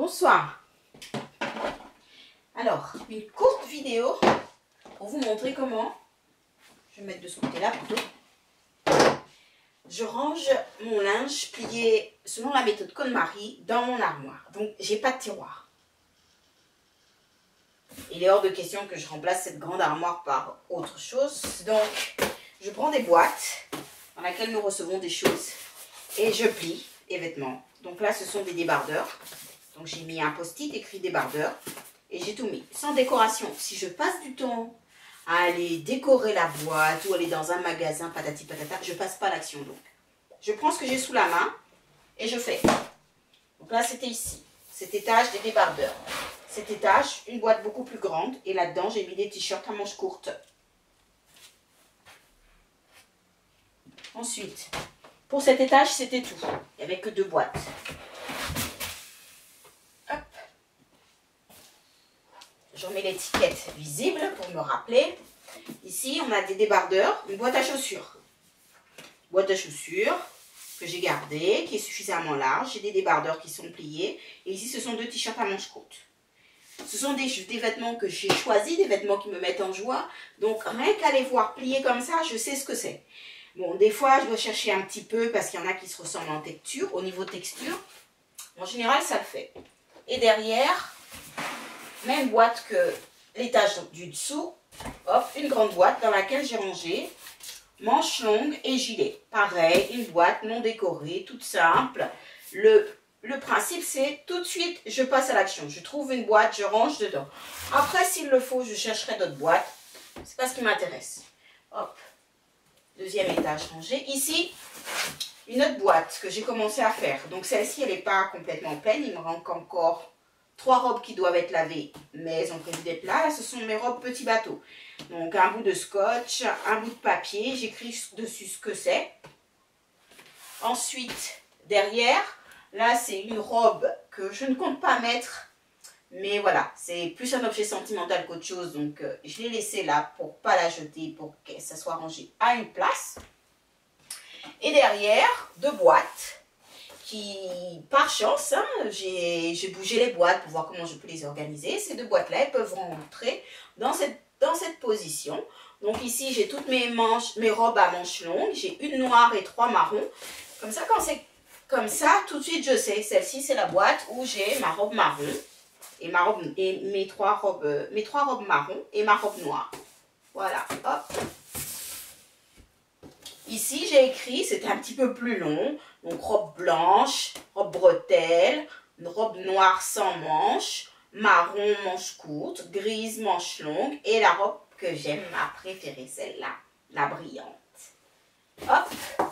Bonsoir. Alors, une courte vidéo pour vous montrer comment, je vais mettre de ce côté-là plutôt, je range mon linge plié selon la méthode KonMari dans mon armoire. Donc, j'ai pas de tiroir. Il est hors de question que je remplace cette grande armoire par autre chose. Donc, je prends des boîtes dans lesquelles nous recevons des choses et je plie les vêtements. Donc là, ce sont des débardeurs. Donc, j'ai mis un post-it écrit débardeur et j'ai tout mis. Sans décoration. Si je passe du temps à aller décorer la boîte ou aller dans un magasin, patati patata, je passe pas l'action. Donc, je prends ce que j'ai sous la main et je fais. Donc là, c'était ici. Cet étage des débardeurs. Cet étage, une boîte beaucoup plus grande. Et là-dedans, j'ai mis des t-shirts à manches courtes. Ensuite, pour cet étage, c'était tout. Il n'y avait que 2 boîtes. Hop. Je remets l'étiquette visible pour me rappeler. Ici, on a des débardeurs, une boîte à chaussures. Boîte à chaussures que j'ai gardée, qui est suffisamment large. J'ai des débardeurs qui sont pliés. Et ici, ce sont 2 t-shirts à manches courtes. Ce sont des vêtements que j'ai choisis, des vêtements qui me mettent en joie. Donc, rien qu'à les voir pliés comme ça, je sais ce que c'est. Bon, des fois, je dois chercher un petit peu parce qu'il y en a qui se ressemblent en texture. Au niveau texture, en général, ça le fait. Et derrière, même boîte que l'étage du dessous, hop, une grande boîte dans laquelle j'ai rangé manches longues et gilet. Pareil, une boîte non décorée, toute simple. Le principe, c'est tout de suite, je passe à l'action. Je trouve une boîte, je range dedans. Après, s'il le faut, je chercherai d'autres boîtes. C'est pas ce qui m'intéresse. Hop. Deuxième étage rangé. Ici, une autre boîte que j'ai commencé à faire. Donc celle-ci, elle n'est pas complètement pleine. Il me manque encore 3 robes qui doivent être lavées, mais elles ont prévu d'être là. Là, ce sont mes robes petits bateaux. Donc un bout de scotch, un bout de papier. J'écris dessus ce que c'est. Ensuite, derrière, là, c'est une robe que je ne compte pas mettre. Mais voilà, c'est plus un objet sentimental qu'autre chose. Donc, je l'ai laissé là pour ne pas la jeter, pour que ça soit rangé à une place. Et derrière, 2 boîtes qui, par chance, hein, j'ai bougé les boîtes pour voir comment je peux les organiser. Ces 2 boîtes-là, elles peuvent rentrer dans cette position. Donc ici, j'ai toutes mes robes à manches longues. J'ai une noire et 3 marrons. Comme ça, quand c'est comme ça, tout de suite, je sais. Celle-ci, c'est la boîte où j'ai ma robe marron. Et mes trois robes marron et ma robe noire. Voilà, hop. Ici, j'ai écrit, c'était un petit peu plus long. Donc, robe blanche, robe bretelle, une robe noire sans manches, marron manche courte, grise manche longue et la robe que j'aime, ma préférée, celle-là, la brillante. Hop.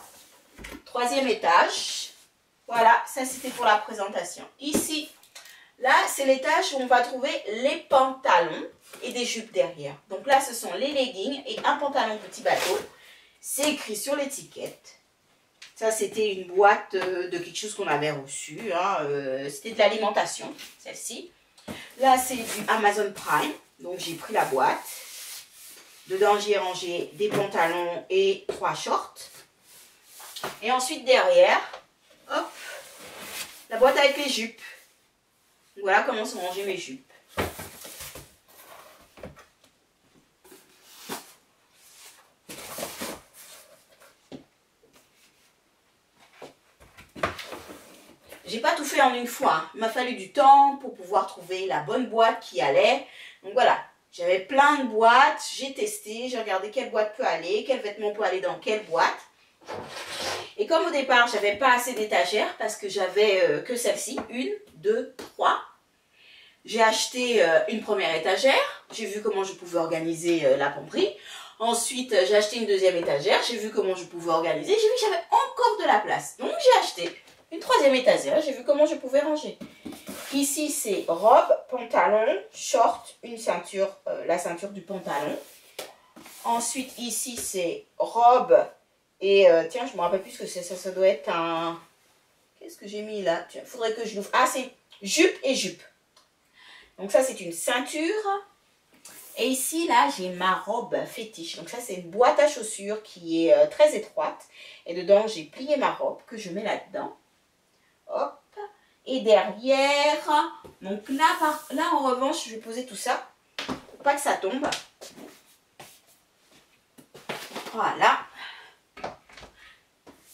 3e étage. Voilà, ça c'était pour la présentation. Ici, là, c'est l'étage où on va trouver les pantalons et des jupes derrière. Donc là, ce sont les leggings et un pantalon petit bateau. C'est écrit sur l'étiquette. Ça, c'était une boîte de quelque chose qu'on avait reçu. Hein. C'était de l'alimentation, celle-ci. Là, c'est du Amazon Prime. Donc, j'ai pris la boîte. Dedans, j'ai rangé des pantalons et 3 shorts. Et ensuite, derrière, hop, la boîte avec les jupes. Voilà comment sont rangées mes jupes. J'ai pas tout fait en une fois. Hein. Il m'a fallu du temps pour pouvoir trouver la bonne boîte qui allait. Donc voilà, j'avais plein de boîtes. J'ai testé, j'ai regardé quelle boîte peut aller, quel vêtement peut aller dans quelle boîte. Et comme au départ, j'avais pas assez d'étagères parce que j'avais que celle-ci. 1, 2, 3. J'ai acheté une première étagère, j'ai vu comment je pouvais organiser la pomperie. Ensuite, j'ai acheté une 2e étagère, j'ai vu comment je pouvais organiser. J'ai vu que j'avais encore de la place. Donc, j'ai acheté une 3e étagère, j'ai vu comment je pouvais ranger. Ici, c'est robe, pantalon, short, une ceinture, la ceinture du pantalon. Ensuite, ici, c'est robe et, tiens, je me rappelle plus ce que c'est. Ça doit être un... Qu'est-ce que j'ai mis là? Il faudrait que je l'ouvre. Ah, c'est jupe et jupe. Donc ça, c'est une ceinture. Et ici, là, j'ai ma robe fétiche. Donc ça, c'est une boîte à chaussures qui est très étroite. Et dedans, j'ai plié ma robe que je mets là-dedans. Hop. Et derrière, Donc là en revanche, je vais poser tout ça pour pas que ça tombe. Voilà.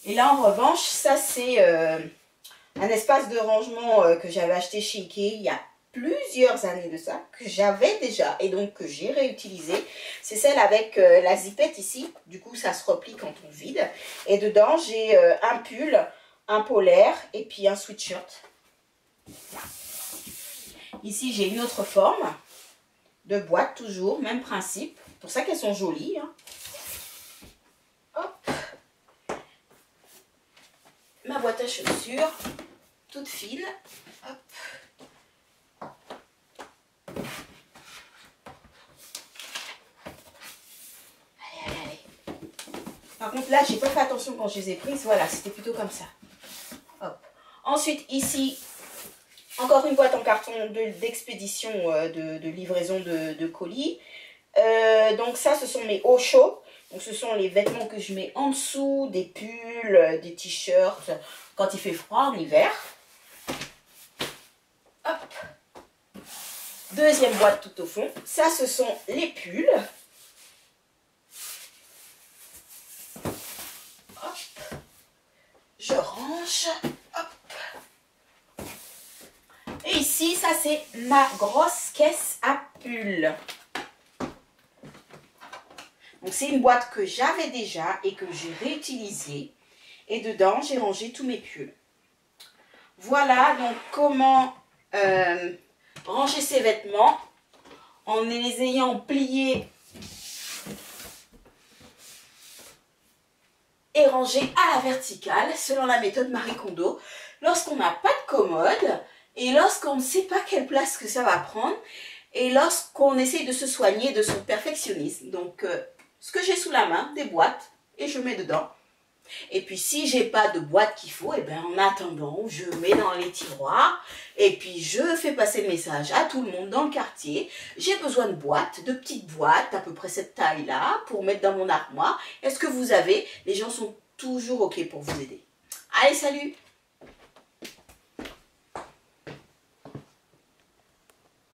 Et là en revanche, ça c'est un espace de rangement que j'avais acheté chez Ikea il y a plusieurs années de ça, que j'avais déjà et donc que j'ai réutilisé. C'est celle avec la zipette ici, du coup ça se replie quand on vide. Et dedans j'ai un pull, un polaire et puis un sweatshirt. Ici j'ai une autre forme de boîte, toujours, même principe. C'est pour ça qu'elles sont jolies. Hein. Hop. Ma boîte à chaussures, toute fine. Hop. Par contre, là, j'ai pas fait attention quand je les ai prises. Voilà, c'était plutôt comme ça. Hop. Ensuite, ici, encore une boîte en carton d'expédition, de livraison de colis. Donc ça, ce sont mes hauts chauds. Donc ce sont les vêtements que je mets en dessous, des pulls, des t-shirts, quand il fait froid en hiver. Hop. Deuxième boîte tout au fond. Ça, ce sont les pulls. Je range, hop. Et ici, ça c'est ma grosse caisse à pulls. Donc c'est une boîte que j'avais déjà et que j'ai réutilisée. Et dedans, j'ai rangé tous mes pulls. Voilà donc comment ranger ses vêtements en les ayant pliés et rangé à la verticale selon la méthode Marie Kondo lorsqu'on n'a pas de commode et lorsqu'on ne sait pas quelle place que ça va prendre et lorsqu'on essaye de se soigner de son perfectionnisme. Donc ce que j'ai sous la main, des boîtes et je mets dedans. Et puis si j'ai pas de boîte qu'il faut, et bien en attendant je mets dans les tiroirs et puis je fais passer le message à tout le monde dans le quartier. J'ai besoin de boîtes, de petites boîtes à peu près cette taille là pour mettre dans mon armoire. Est-ce que vous avez? Les gens sont toujours ok pour vous aider. Allez, salut!